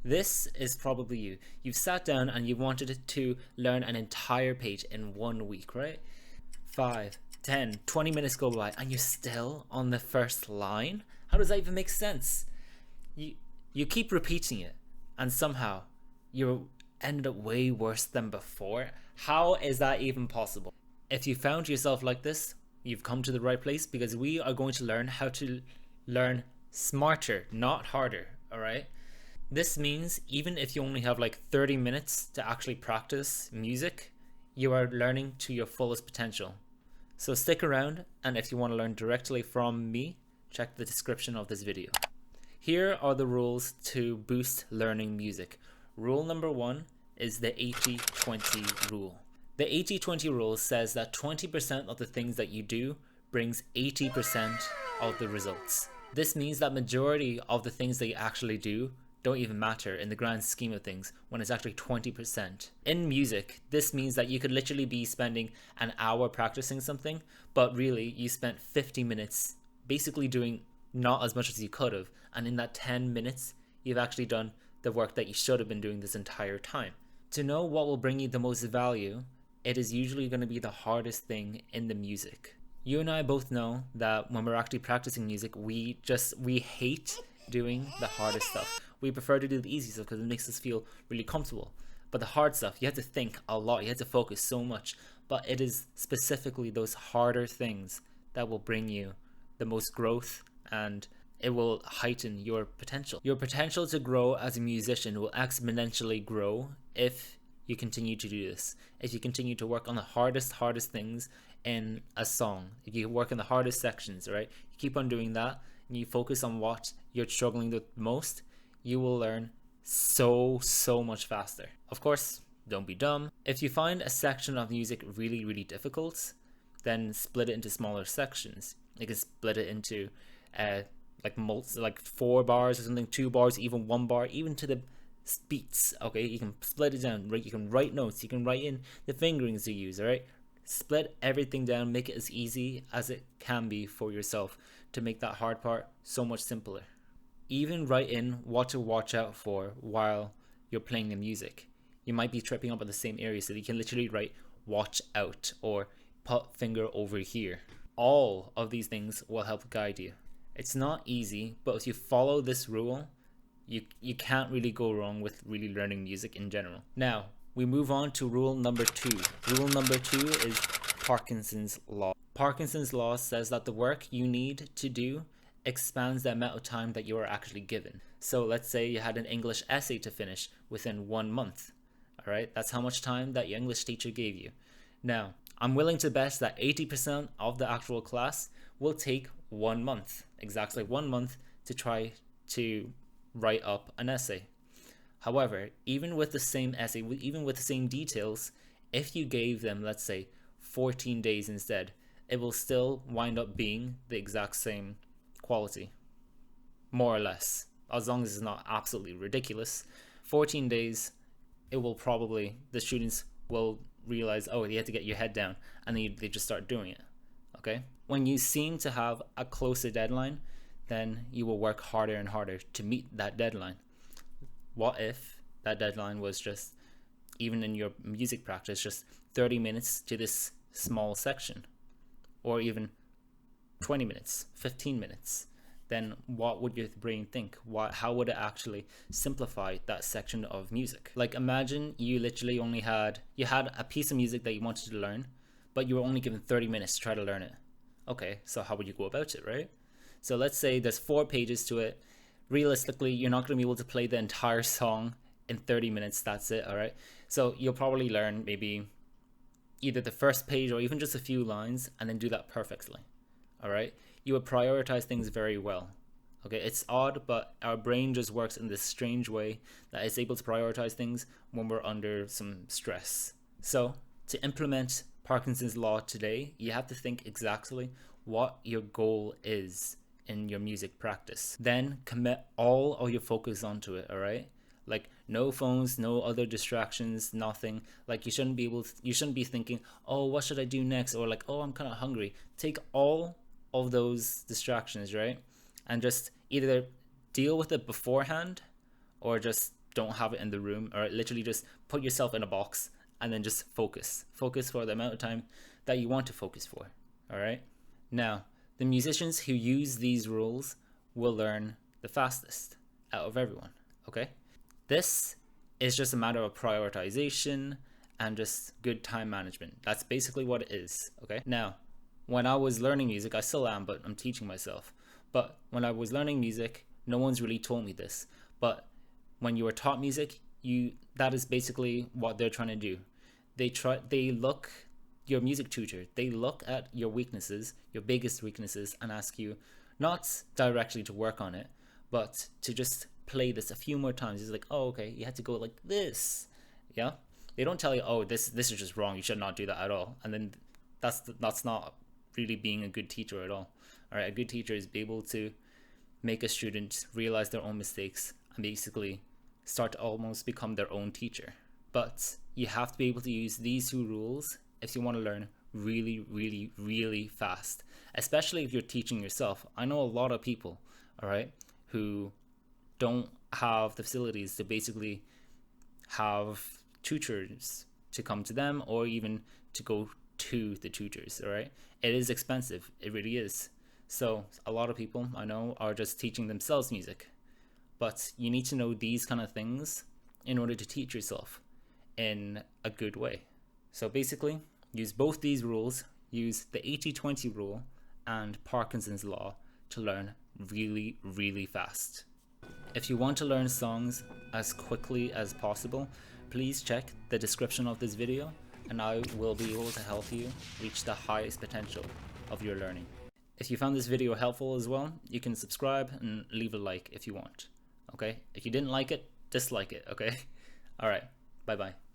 This is probably you. You've sat down and you wanted to learn an entire page in 1 week, right? 5, 10, 20 minutes go by and you're still on the first line? How does that even make sense? You keep repeating it and somehow you ended up way worse than before. How is that even possible? If you found yourself like this, you've come to the right place, because we are going to learn how to learn smarter, not harder, all right? This means even if you only have like 30 minutes to actually practice music, you are learning to your fullest potential. So stick around, and if you want to learn directly from me, check the description of this video. Here are the rules to boost learning music. Rule number 1 is the 80-20 rule. The 80-20 rule says that 20% of the things that you do brings 80% of the results. This means that majority of the things that you actually do don't even matter in the grand scheme of things when it's actually 20%. In music, this means that you could literally be spending an hour practicing something, but really you spent 50 minutes basically doing not as much as you could have, and in that 10 minutes you've actually done the work that you should have been doing this entire time. To know what will bring you the most value, it is usually going to be the hardest thing in the music. You and I both know that when we're actually practicing music, we hate doing the hardest stuff. We prefer to do the easy stuff because it makes us feel really comfortable. But the hard stuff, you have to think a lot, you have to focus so much. But it is specifically those harder things that will bring you the most growth, and it will heighten your potential. Your potential to grow as a musician will exponentially grow if you continue to do this. If you continue to work on the hardest things in a song, if you work on the hardest sections, right? You keep on doing that and you focus on what you're struggling with most, you will learn so much faster. Of course, don't be dumb. If you find a section of music really difficult, then split it into smaller sections. You can split it into like 4 bars or something, 2 bars, even 1 bar, even to the beats. Okay, you can split it down, right? You can write notes, you can write in the fingerings you use, all right? Split everything down, make it as easy as it can be for yourself to make that hard part so much simpler. Even write in what to watch out for while you're playing the music. You might be tripping up at the same area, so you can literally write watch out or put finger over here. All of these things will help guide you. It's not easy, but if you follow this rule, you can't really go wrong with really learning music in general. Now, we move on to rule number 2. Rule number 2 is Parkinson's Law. Parkinson's Law says that the work you need to do expands the amount of time that you are actually given. So let's say you had an English essay to finish within 1 month. All right, that's how much time that your English teacher gave you. Now, I'm willing to bet that 80% of the actual class will take 1 month, exactly 1 month, to try to write up an essay. However, even with the same essay, even with the same details, if you gave them, let's say, 14 days instead, it will still wind up being the exact same quality, more or less, as long as it's not absolutely ridiculous. 14 days, the students will realize, oh, you have to get your head down, and then they just start doing it. Okay? When you seem to have a closer deadline, then you will work harder and harder to meet that deadline. What if that deadline was just, even in your music practice, just 30 minutes to this small section, or even 20 minutes, 15 minutes? Then what would your brain think? How would it actually simplify that section of music? Like, imagine you literally only had a piece of music that you wanted to learn, but you were only given 30 minutes to try to learn it. Okay, so how would you go about it, right? So let's say there's 4 pages to it. Realistically, you're not going to be able to play the entire song in 30 minutes. That's it, all right? So you'll probably learn maybe either the first page or even just a few lines, and then do that perfectly, all right? You would prioritize things very well. Okay, it's odd, but our brain just works in this strange way that it's able to prioritize things when we're under some stress. So to implement Parkinson's Law today, you have to think exactly what your goal is in your music practice. Then commit all of your focus onto it, all right? Like, no phones, no other distractions, nothing. Like, you shouldn't be thinking, oh, what should I do next? Or like, oh, I'm kind of hungry. Take all of those distractions, right? And just either deal with it beforehand or just don't have it in the room. All right, literally just put yourself in a box and then just focus for the amount of time that you want to focus for. All right, now the musicians who use these rules will learn the fastest out of everyone. Okay, this is just a matter of prioritization and just good time management. That's basically what it is. Okay, now when I was learning music, I still am, but I'm teaching myself. But when I was learning music, no one's really told me this. But when you are taught music, that is basically what they're trying to do. They look, your music tutor, they look at your weaknesses, your biggest weaknesses, and ask you not directly to work on it, but to just play this a few more times. It's like, oh, okay, you had to go like this. Yeah, they don't tell you, oh, this is just wrong, you should not do that at all. And then that's not really being a good teacher at all. All right, a good teacher is be able to make a student realize their own mistakes and basically start to almost become their own teacher. But you have to be able to use these two rules if you want to learn really, really, really fast, especially if you're teaching yourself. I know a lot of people, all right, who don't have the facilities to basically have tutors to come to them or even to go to the tutors. All right, it is expensive, it really is. So a lot of people I know are just teaching themselves music, but you need to know these kind of things in order to teach yourself in a good way. So basically, use both these rules, use the 80-20 rule and Parkinson's law to learn really, really fast. If you want to learn songs as quickly as possible, please check the description of this video and I will be able to help you reach the highest potential of your learning. If you found this video helpful as well, you can subscribe and leave a like if you want. Okay? If you didn't like it, dislike it, okay? Alright, bye bye.